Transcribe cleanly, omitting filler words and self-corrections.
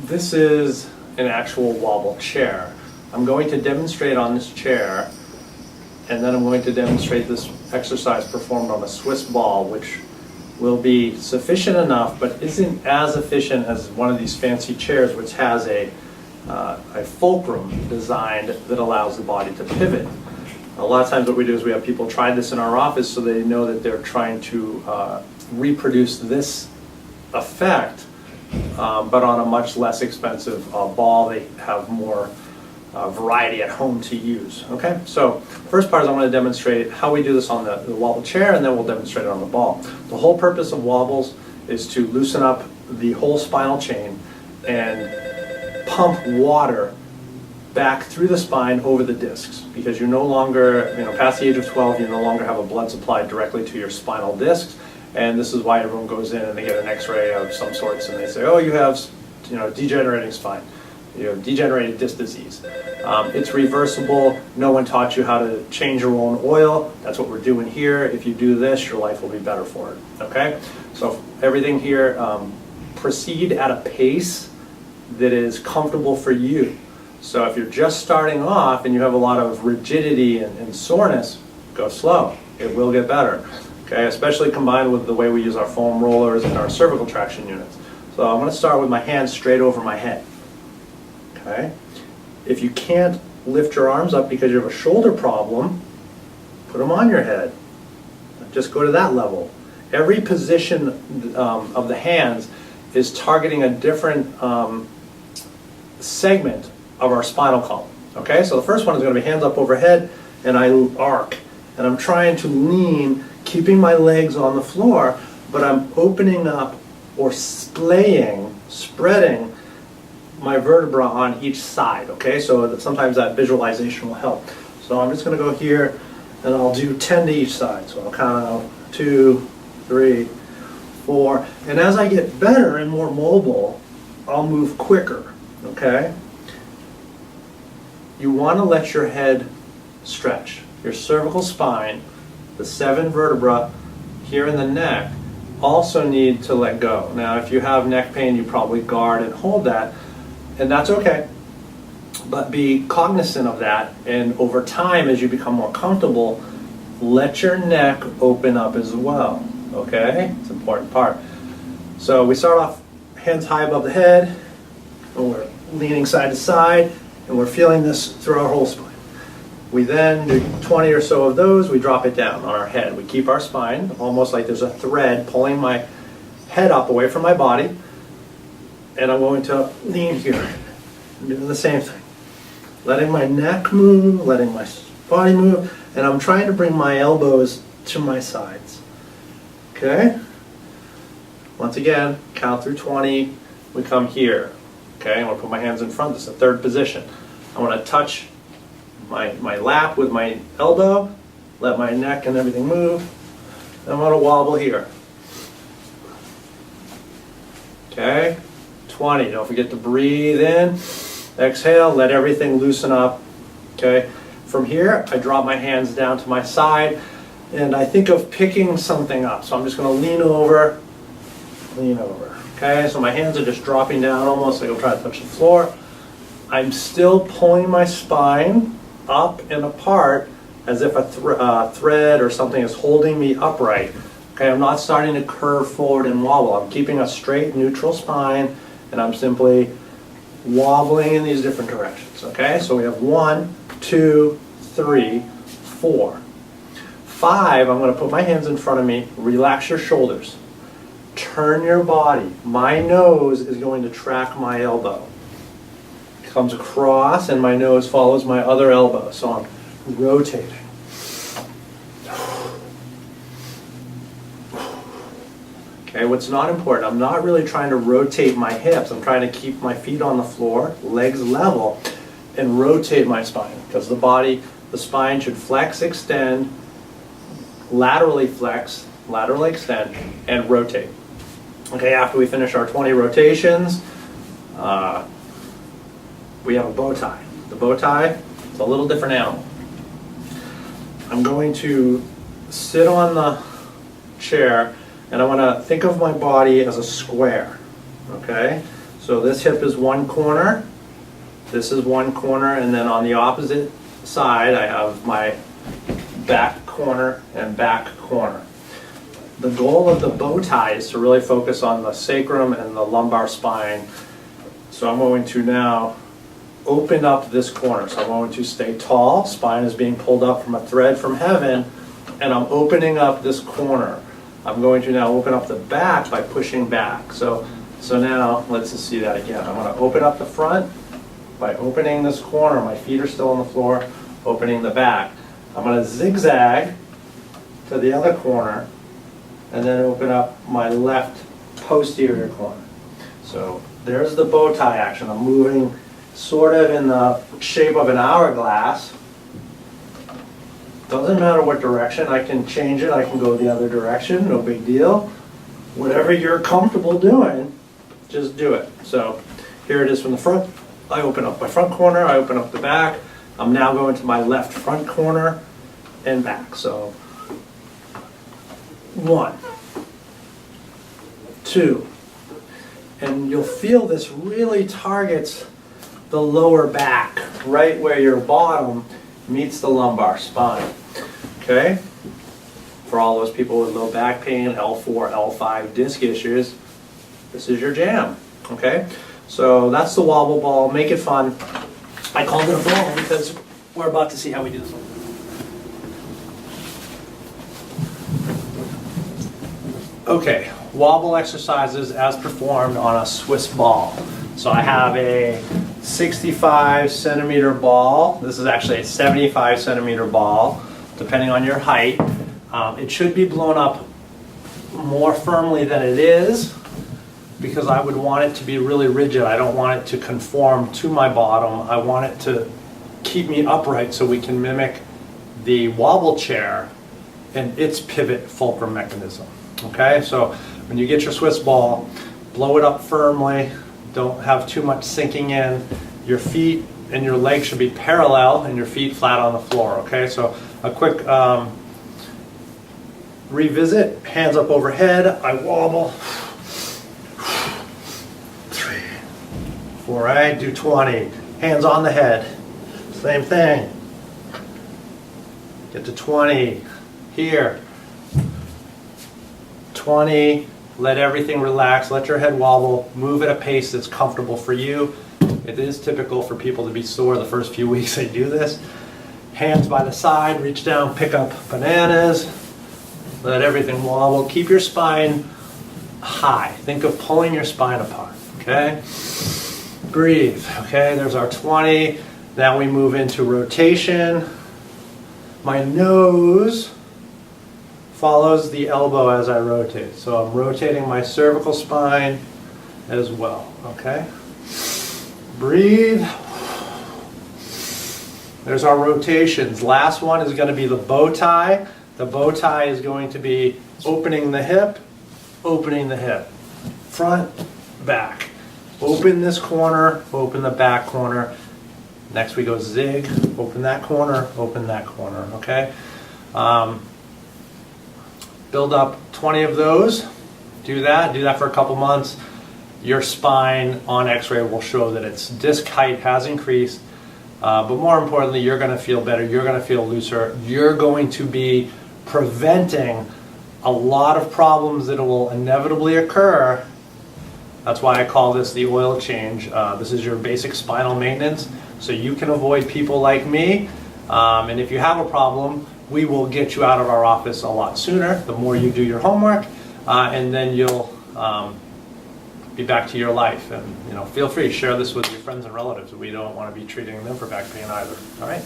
this is an actual wobble chair. I'm going to demonstrate on this chair, and then I'm going to demonstrate this exercise performed on a Swiss ball, which will be sufficient enough, but isn't as efficient as one of these fancy chairs, which has a fulcrum designed that allows the body to pivot. A lot of times what we do is we have people try this in our office so they know that they're trying to reproduce this effect, but on a much less expensive ball. They have more variety at home to use. Okay, so first part is I want to demonstrate how we do this on the wobble chair, and then we'll demonstrate it on the ball. The whole purpose of wobbles is to loosen up the whole spinal chain and pump water back through the spine over the discs, because you're no longer, past the age of 12, you no longer have a blood supply directly to your spinal discs, and this is why everyone goes in and they get an x-ray of some sorts and they say, oh, you have, degenerating spine. Degenerated disc disease. It's reversible. No one taught you how to change your own oil. That's what we're doing here. If you do this, your life will be better for it. Okay? So everything here, proceed at a pace that is comfortable for you. So if you're just starting off and you have a lot of rigidity and soreness, go slow. It will get better. Okay? Especially combined with the way we use our foam rollers and our cervical traction units. So I'm going to start with my hands straight over my head. Okay. If you can't lift your arms up because you have a shoulder problem, put them on your head. Just go to that level. Every position of the hands is targeting a different segment of our spinal column. Okay, so the first one is going to be hands up overhead, and I arc. And I'm trying to lean, keeping my legs on the floor, but I'm opening up or spreading my vertebra on each side, okay? So that sometimes that visualization will help. So I'm just going to go here, and I'll do 10 to each side. So I'll count out 2, 3, 4. And as I get better and more mobile, I'll move quicker, okay? You want to let your head stretch. Your cervical spine, the 7 vertebrae here in the neck, also need to let go. Now, if you have neck pain, you probably guard and hold that, and that's okay. But be cognizant of that, and over time, as you become more comfortable, let your neck open up as well, okay? It's an important part. So we start off hands high above the head, and we're leaning side to side, and we're feeling this through our whole spine. We then do 20 or so of those, we drop it down on our head. We keep our spine almost like there's a thread pulling my head up away from my body, and I'm going to lean here. I'm doing the same thing. Letting my neck move, letting my body move, and I'm trying to bring my elbows to my sides. Okay? Once again, count through 20, we come here. Okay, I'm going to put my hands in front, this is the third position. I want to touch my lap with my elbow, let my neck and everything move, and I'm going to wobble here. Okay? 20. Don't forget to breathe in, exhale, let everything loosen up. Okay? From here, I drop my hands down to my side, and I think of picking something up. So I'm just going to lean over. Okay? So my hands are just dropping down almost like I'm trying to touch the floor. I'm still pulling my spine up and apart as if a thread or something is holding me upright. Okay? I'm not starting to curve forward and wobble. I'm keeping a straight, neutral spine, and I'm simply wobbling in these different directions. Okay, so we have 1, 2, 3, 4. 5, I'm going to put my hands in front of me, relax your shoulders. Turn your body. My nose is going to track my elbow. It comes across and my nose follows my other elbow. So I'm rotating. Okay, what's not important, I'm not really trying to rotate my hips. I'm trying to keep my feet on the floor, legs level, and rotate my spine. Because the spine should flex, extend, laterally flex, laterally extend, and rotate. Okay, after we finish our 20 rotations, we have a bow tie. The bow tie is a little different animal. I'm going to sit on the chair, and I want to think of my body as a square. Okay, So this hip is one corner, this is one corner, and then on the opposite side I have my back corner and back corner. The goal of the bow tie is to really focus on the sacrum and the lumbar spine. So I'm going to now open up this corner. So I'm going to stay tall, spine is being pulled up from a thread from heaven, and I'm opening up this corner. I'm going to now open up the back by pushing back. So now, let's just see that again. I'm going to open up the front by opening this corner. My feet are still on the floor, opening the back. I'm going to zigzag to the other corner and then open up my left posterior corner. So there's the bow tie action. I'm moving sort of in the shape of an hourglass. Doesn't matter what direction, I can change it, I can go the other direction, no big deal. Whatever you're comfortable doing, just do it. So here it is from the front. I open up my front corner, I open up the back. I'm now going to my left front corner and back. So 1, 2, and you'll feel this really targets the lower back, right where your bottom meets the lumbar spine. Okay? For all those people with low back pain, L4, L5 disc issues, this is your jam. Okay? So that's the wobble ball. Make it fun. I called it a ball because we're about to see how we do this one. Okay, wobble exercises as performed on a Swiss ball. So I have a 65 centimeter ball. This is actually a 75 centimeter ball, depending on your height. It should be blown up more firmly than it is because I would want it to be really rigid. I don't want it to conform to my bottom. I want it to keep me upright so we can mimic the wobble chair and its pivot fulcrum mechanism. Okay, so when you get your Swiss ball, blow it up firmly. Don't have too much sinking in. Your feet and your legs should be parallel and your feet flat on the floor. Okay, so a quick revisit. Hands up overhead. I wobble. 3, 4, right? Do 20. Hands on the head. Same thing. Get to 20. Here. 20. Let everything relax. Let your head wobble. Move at a pace that's comfortable for you. It is typical for people to be sore the first few weeks they do this. Hands by the side. Reach down. Pick up bananas. Let everything wobble. Keep your spine high. Think of pulling your spine apart. Okay? Breathe. Okay, there's our 20. Now we move into rotation. My nose follows the elbow as I rotate. So I'm rotating my cervical spine as well. Okay? Breathe. There's our rotations. Last one is going to be the bow tie. The bow tie is going to be opening the hip, front, back. Open this corner, open the back corner. Next we go zig, open that corner, okay? Build up 20 of those. Do that for a couple months. Your spine on x-ray will show that its disc height has increased, but more importantly, you're going to feel better, you're going to feel looser, you're going to be preventing a lot of problems that will inevitably occur. That's why I call this the oil change. This is your basic spinal maintenance, so you can avoid people like me. And if you have a problem, we will get you out of our office a lot sooner, the more you do your homework, and then you'll be back to your life. And feel free to share this with your friends and relatives. We don't want to be treating them for back pain either. All right?